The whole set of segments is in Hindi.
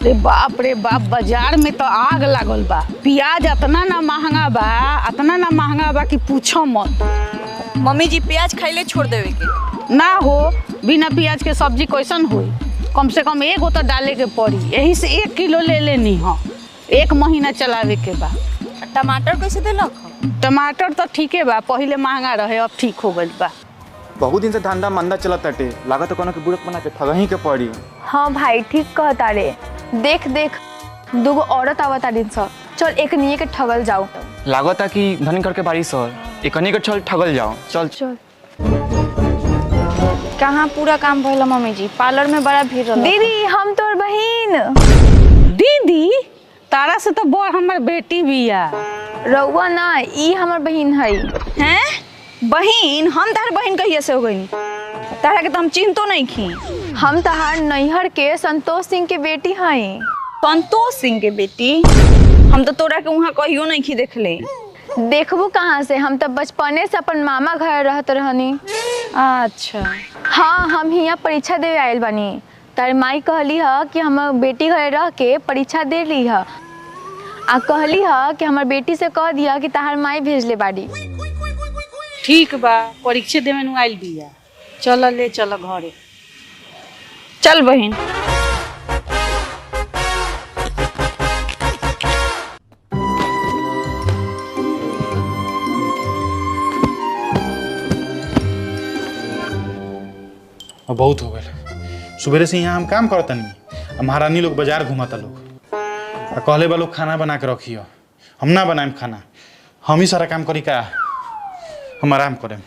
रे बाप बाजार में तो आग लागल बा। प्याज इतना ना महंगा बा कि पूछो मत। मम्मी जी प्याज खाइले छोड़ देवे के ना हो, बिना प्याज के सब्जी कैसन होई? कम से कम एगो तो डाले के पड़ी। यही से 1 किलो ले लेनी हो, 1 महीना चलावे के बा। टमाटर कैसे देलक? टमाटर तो ठीके बा, पहले महंगा रहे अब ठीक हो गइल बा। बहुत दिन से धंधा मंदा चलत ताटे, लागत कोनो के बुड़क बना के ठगही के पड़ी। हाँ भाई ठीक कहता रे। देख दूगो औरत आवता दिन स, चल एक निये के ठगल जाओ। लागत कि धनी करके बारी सर एकनी के चल ठगल जाओ। चल चल। कहाँ पूरा काम भइल मम्मी जी? पार्लर में बड़ा भीड़ रहल। दीदी हम तोर बहिन। दीदी तारा से तो बड़ हमर बेटी बिया। रउआ ना, ई हमर बहिन है। हैं? बहिन? हम तार बहिन कहिए से हो गई? तारा के तो हम चिंतो नहीं खी। हम तहार नैहर के संतोष सिंह के बेटी हैं। संतोष सिंह के बेटी? हम तो तोरा के वहाँ कहियो नहीं खी देखले। देखबू कहाँ से, हम तो बचपने से अपन मामा घर रहत रहनी। अच्छा हाँ, हम हियाँ परीक्षा दे आयल बानी। तार माई कहली है कि हमर बेटी घरे रह के परीक्षा दे ली है, आ कहली है कि हमर बेटी से कह दिया कि तहार माई भेजले बाड़ी। ठीक बा, परीक्षा देवे नु आइल बिया। चल ले चल घरे। चल बहिन। अब बहुत हो गए। सुबह से यहाँ हम काम करता नहीं, महारानी लोग बाजार घुमाता लोग, कहले बा लोग खाना बना के रखियो। हम ना बनाएम खाना, हम ही सारा काम करी का? हम आराम करें।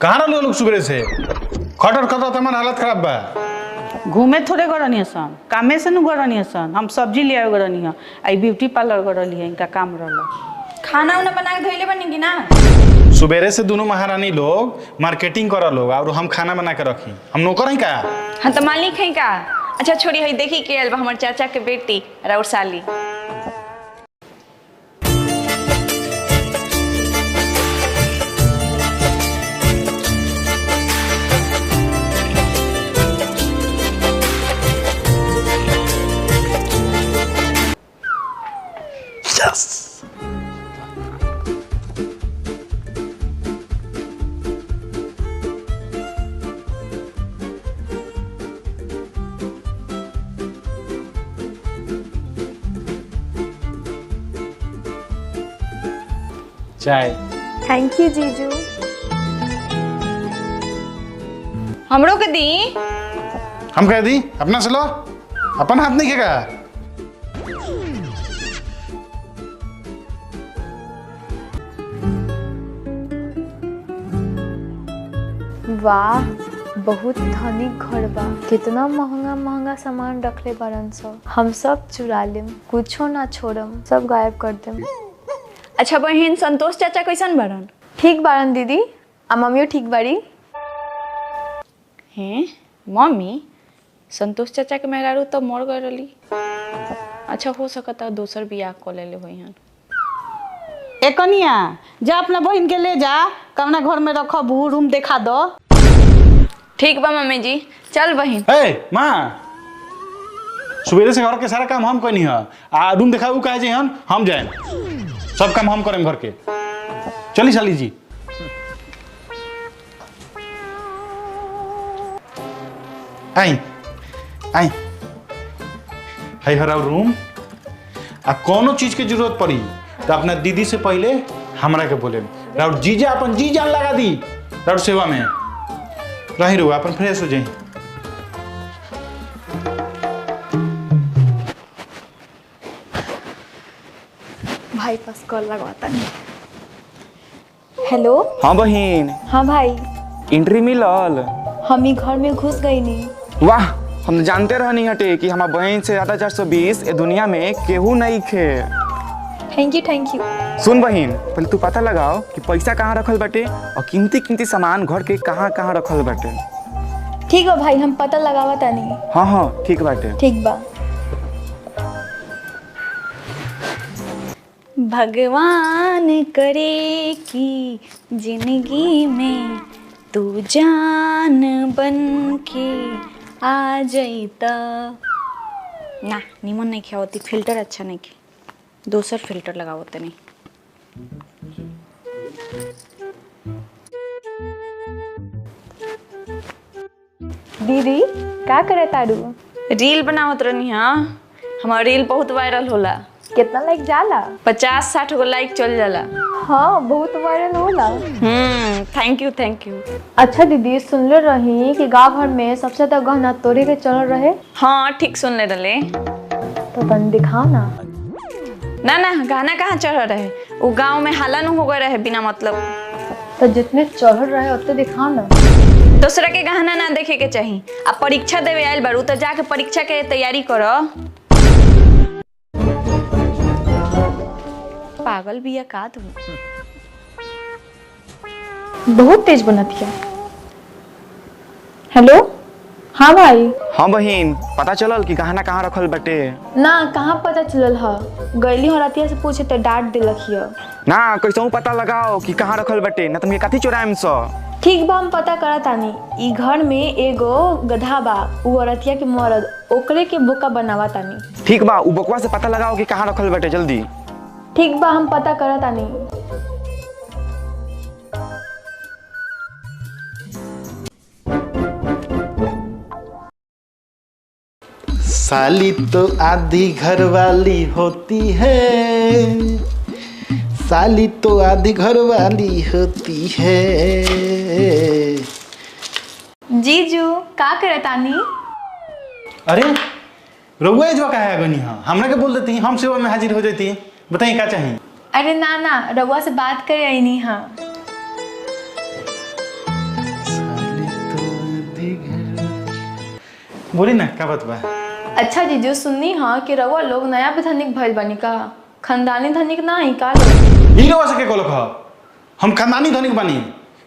कहाँ रहो लोग सुबह से? खटर खटर तमन हालत खराब बा। घूमे थोड़े गरनी सन, कामे से न गरनी सन। हम सब्जी ले आवे गरनी है, आई ब्यूटी पार्लर गरली है, इनका काम रहल। खाना उना बना के धइले बनी कि ना? सुबेरे से दोनों महारानी लोग मार्केटिंग करा लोग और हम खाना बना के रखी। हम नौकर हैं का? हाँ तो मालिक है का? अच्छा छोड़ी है, देखी के अलबा हमार चाचा के बेटी राउर साली। चाय। थैंक यू जीजू। हमरो के दी। हम कह दी अपना से लो, अपन हाथ नहीं खेगा। वाह, बहुत धनी घर बा। कितना महंगा महंगा सामान रखले बारन सब। हम सब चुरा लेम, कुछो ना छोड़म, सब गायब कर देम। अच्छा बहन, संतोष चाचा कैसन बारन? ठीक बारन दीदी, आ मम्मियो ठीक बारी। हैं मम्मी? संतोष चाचा के मेहरारू तो मर गए रही। अच्छा हो सकता दोसर बियाह को ले होई हन। ए कनिया, जा अपना बहन के ले जा, कवना घर में रखबू, रूम देखा दो। ठीक बा मम्मी जी, चल बहन। ए माँ, सुबह से घर के सारा काम हम कोई नहीं है, आ रूम दिखाऊ कहे जे हम जाए, सब काम हम करें घर के। चली साली जी। आई आई है हरा रूम। आ कोनो चीज के जरूरत पड़ी तो अपना दीदी से पहले हमरा के बोले। राउर जीजा अपन जी जान लगा दी राउर सेवा में। रही रो अपन फ्रेश हो जाए। भाई पास कॉल लगवाता नहीं। हेलो। हाँ बहिन, हाँ भाई, एंट्री मिलल। हम ही घर में घुस गई नहीं। वाह, हम तो जानते रहनी हटे कि हमार बहन से ज्यादा 420 ए दुनिया में केहू नहीं खे। Thank you thank you. सुन बहिन, पहले तू पता लगाओ कि पैसा कहाँ रखल बाटे और कीमती कीमती सामान घर के कहाँ कहाँ रखल बाटे। ठीक बा भाई, हम पता लगावा तानी। हाँ हाँ ठीक बाटे। ठीक बा। भगवान करे कि जिंदगी में तू जान बन के आ जाइता। ना निमन नहीं किया होती, फिल्टर अच्छा नहीं किया, दूसर फिल्टर लगा होते नहीं। दीदी का करे तारू? रील बनावत रहनी। हाँ, हमारा रील बहुत वायरल होला। कितना लाइक जाला? 50-60 गो लाइक चल जाला। हाँ, बहुत वायरल होला। Thank you thank you. अच्छा दीदी, सुनले रही कि गाँव भर में सबसे ज्यादा गहना तोरे के चल रहे। हाँ ठीक सुनले रहे। तो तन दिखाओ ना। ना ना, गाना कहाँ चढ़ रहे, वो गांव में हाला न हो गए रहे बिना मतलब। तो जितने चढ़ रहे उतने दिखाओ ना। दूसरा के गहना ना देखे के चाहिए। अब परीक्षा देवे आयल बारू तो जाके परीक्षा के तैयारी करो। पागल बिया का तू। बहुत तेज बनत है। हेलो, हाँ भाई। हाँ बहिन, पता चलल कि गहना कहाँ रखल बाटे? ना, कहाँ पता चलल ह? गईली हो रतिया से पूछे तो डांट दिलक हिय। ना कैसे पता लगाओ कि कहाँ रखल बाटे, ना तुम कथी चोराएम स। ठीक बा, हम पता करत तानी। ई घर में एगो गधा बा, उ औरतिया के मरद, ओकरे के बोका बनावा तानी। ठीक बा, उ बकवा से पता लगाओ कि कहाँ रखल बाटे जल्दी। ठीक बा, हम पता करत तानी। साली तो आधी घर वाली होती है, साली तो आधी घर वाली होती है। जीजू का करे तानी? अरे रउआ जो कहा है हमरा के बोल देती, हम सेवा में हाजिर हो जाती। बताइए क्या चाहिए? अरे ना ना, रउआ से बात करे आईनी। हाँ, बोली ना, क्या बात बा? अच्छा जीजू, सुननी हाँ कि रउआ लोग नया पे धनिक भइल बानी का? खानदानी धनिक ना ही का? ई रउआ से के कहलक ह? हम खानदानी धनिक बानी।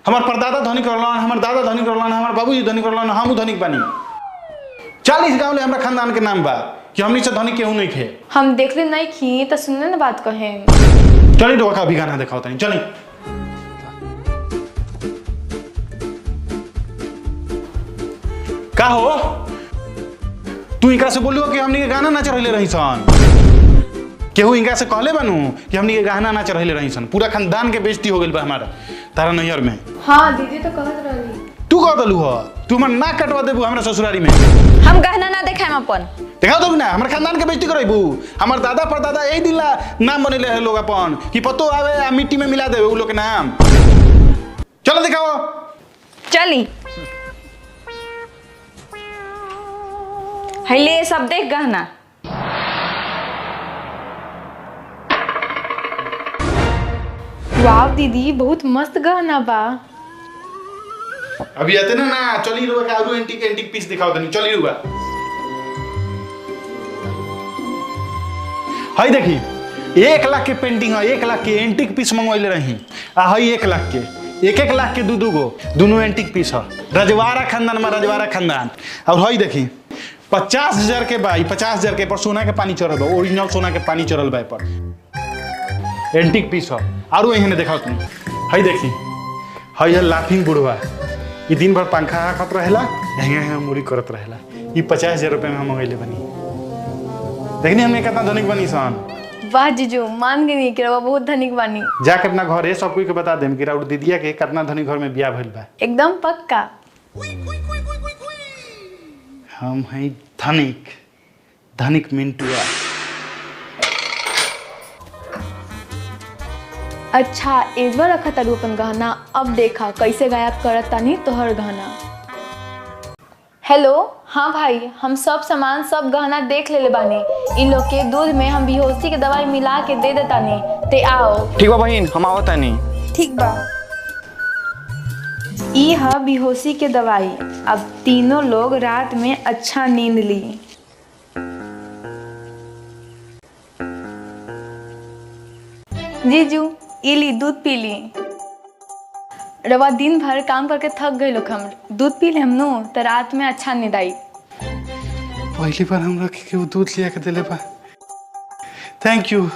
हमार परदादा धनिक रहलन, हमार दादा धनिक रहलन, हमार बाबूजी धनिक रहलन, हम धनिक बानी। 40 गांव ले हमरा खानदान के नाम बा कि हमनी से धनिक केहू नहीं खे। हम देखले नहीं खी तो सुनने ना बात कहे। चली रउआ का भी गाना दिखाओ तनी, चली। का हो तू इनका से बोलियो कि हमनी के गाना ना चढ़ले रही सन? केहू इनका से कहले बनू कि हमनी के गाना ना चढ़ले रही सन? पूरा खानदान के बेइज्जती हो गेल बा हमारा तारा नैहर में। हाँ दीदी तो कहत रही। तू कह दलू हो, तू हमर नाक कटवा देबू हमरा ससुरारी में। हम गहना ना देखाएम अपन। देखा दो ना, हमारे खानदान के बेइज्जती करबू। हमार दादा परदादा यही दिला नाम बनेले है लोग अपन कि पतो आवे आ मिट्टी में मिला देवे उ लोग के नाम। चलो दिखाओ। चली हले सब देख गहना। वाव दीदी, बहुत मस्त गहना बा। अभी आते ना ना, चली रुआ का आरू एंटीक पीस दिखाओ तनी, चली रुआ। हाय देखी, 1 लाख के पेंटिंग है, 1 लाख के एंटीक पीस मंगवाइले रही। आ हाय 1 लाख के, 1-1 लाख के दू गो दोनों एंटीक पीस है। रजवाड़ा खानदान में रजवाड़ा खानदान। और हाय देखी 50,000 के बाई, 50,000 के पर सोना के पानी चढ़ल बा, ओरिजिनल सोना के पानी चढ़ल बा पर एंटीक पीस है। आरू यही देखाओ तुम। हाय देखी, हाय लाफिंग बुढ़वा, ये दिन भर पंखा हाकत रहेला, यहाँ मुड़ी करत रहेला। ये 50,000 रुपये में हम मंगैले बनी। देखनी हमने कितना धनिक बनी सन। वाह जीजू, मान गई कि रउआ बहुत धनिक बानी। जाके अपना घर है सब कोई के बता देम कि राउर दीदिया के कितना धनिक घर में बियाह भइल बा। एकदम पक्का। हम हैं धनिक, धनिक मिंटुआ। अच्छा, एक बार रखा तारू अपन गहना, अब देखा कैसे गायब करत तानी तोहर गहना। हेलो, हाँ भाई, हम सब सामान सब गहना देख लेले बानी। इन लोग के दूध में हम बेहोशी के दवाई मिला के दे देतानी, ते आओ। ठीक बा बहिन, हम आवत तानी। ठीक बा। ई है बेहोशी के दवाई। अब तीनों लोग रात में अच्छा नींद ली। जीजू इली दूध पी ली। रवा दिन भर काम करके थक गए लोग, हम दूध पी ले हम नो तो रात में अच्छा नींद आई। पहली बार हमरा के दूध लिया के दिले बा। Thank you.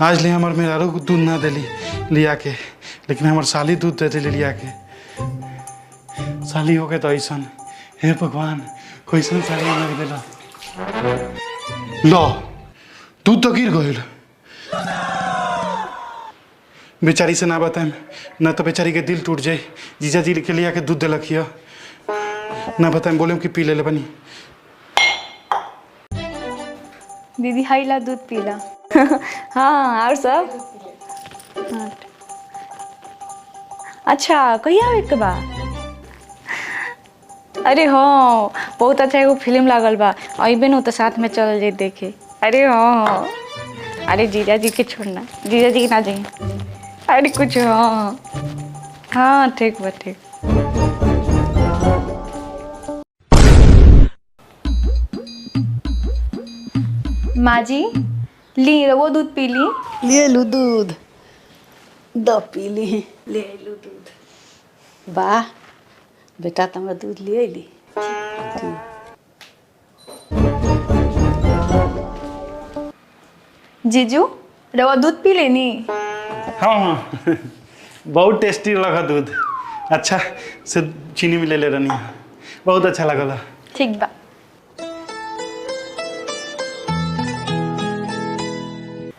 आज ले हमार मेहरारू को दूध ना दिली लिया के, लेकिन हमार साली दूध दे दिली लिया के। साली हो गए तो ऐसा, हे भगवान कैसन साली लग दिला। लो दूध तो गिर गइल। बेचारी से ना बताएं, ना तो बेचारी के दिल टूट जाए। जीजा जी के लिया के दूध दिलक हिया, ना बताएं बोले कि पी ले बनी। दीदी हाइला दूध पीला। हाँ और सब हाँ। अच्छा कहिया आवे के बा? अरे हाँ बहुत अच्छा एगो फिल्म लागल बा, अइबे न तो साथ में चल जाए देखे। अरे हाँ अरे जीजा जी के छोड़ना, जीजा जी के ना जाइए। अरे कुछ हाँ हाँ ठीक बा ठीक। माँ जी ली वो दूध पी ली। ले लू दूध, द पी ली, ले लू दूध। वाह बेटा तुम्हारा दूध ले ली। जीजू रवा दूध पी लेनी। हाँ हाँ बहुत टेस्टी लगा दूध। अच्छा से चीनी भी ले ले रही, बहुत अच्छा लगा। ठीक बा।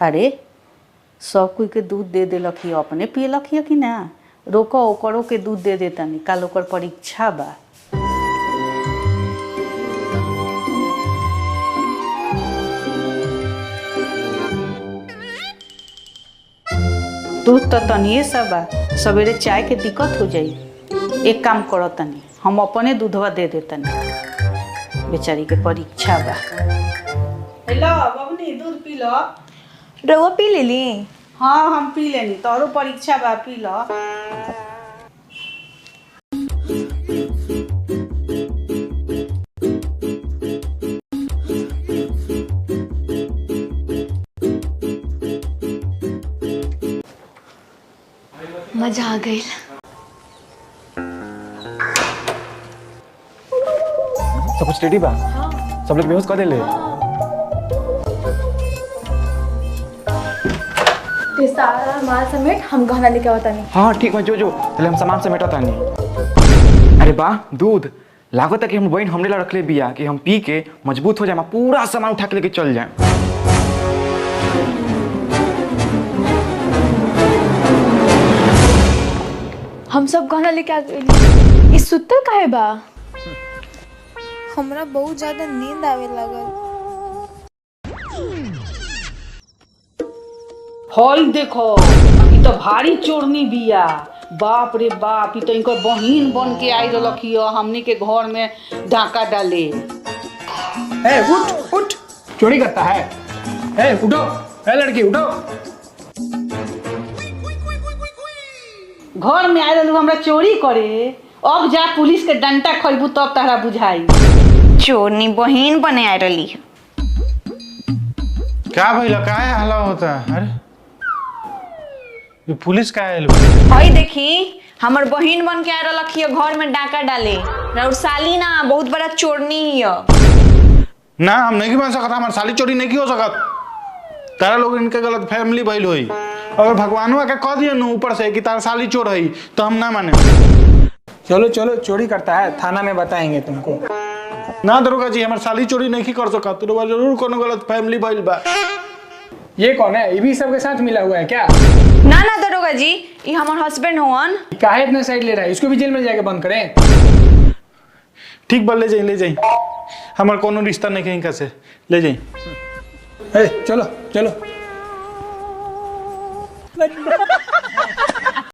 अरे सब कोई के दूध दे देलक ही, अपने पियलक ही कि ना? रोको ओकरो के दूध दे देता नहीं, कल ओकर परीक्षा बा। दूध तो तनिए सा बा, सवेरे चाय के दिक्कत हो जाई। एक काम करो तनी, हम अपने दूधवा दे देतनी, बेचारी के परीक्षा बा। हेलो बबनी दूध पी लो। रवा पी ले ली। हाँ हम पी लेनी, तोरो परीक्षा बा, पी लो। मजा आ गई। सब कुछ रेडी बा? सब लोग बेहोश कर देले? सारा माल समेत हम गहना लेके आवता नहीं। हाँ ठीक है, जो जो पहले हम सामान समेटा तानी। अरे वाह दूध, लागत है कि हम बहन हमने ला रखले बिया कि हम पी के मजबूत हो जाए, पूरा सामान उठा के लेके चल जाए। हम सब गहना लेके आ गए। इस सुतल काहे बा? हमरा बहुत ज्यादा नींद आवे लागल। हई देखो ई तो भारी चोरनी बिया। बाप रे बाप, ई तो इनकर बहिन बन के आई रहलक हिय हमनी के घर में डाका डाले। ए उठ उठ, चोरी करता है। ए उठो, ए लड़की उठो। घर में आए रहलू हमरा चोरी करे, अब जा पुलिस के डंटा खइबू तब तहरा बुझाई। चोरनी बहिन बने आ रही है। क्या भइला, काहे हल्ला होता है? अरे ये पुलिस का आयल? हई देखी हमर बहिन बन के आ रही है घर में डाका डाले। और साली ना बहुत बड़ा चोरनी है। ना हम नहीं बन सकता, हमारे साली चोरी नहीं हो सकत। तारा लोग इनके गलत फैमिली भइल होई। अगर भगवानवा के कह दिए न ऊपर से कि तारा साली चोर है तो हम ना माने। चलो चलो, चोरी करता है, थाना में बताएंगे तुमको। ना दरोगा जी, हमारे साली चोरी नहीं कर सकत, तो जरूर कोनो गलत फैमिली भइल बा। ये कौन है? ये भी सबके साथ मिला हुआ है क्या? ना ना दरोगा जी, ये हमार हस्बैंड होवन। काहे इतना साइड ले रहा है? इसको भी जेल में जाके बंद करें। ठीक बा, ले जाई ले जाई, हमार कोनो रिश्ता नहीं कहीं का से, ले जाई। ए चलो चलो।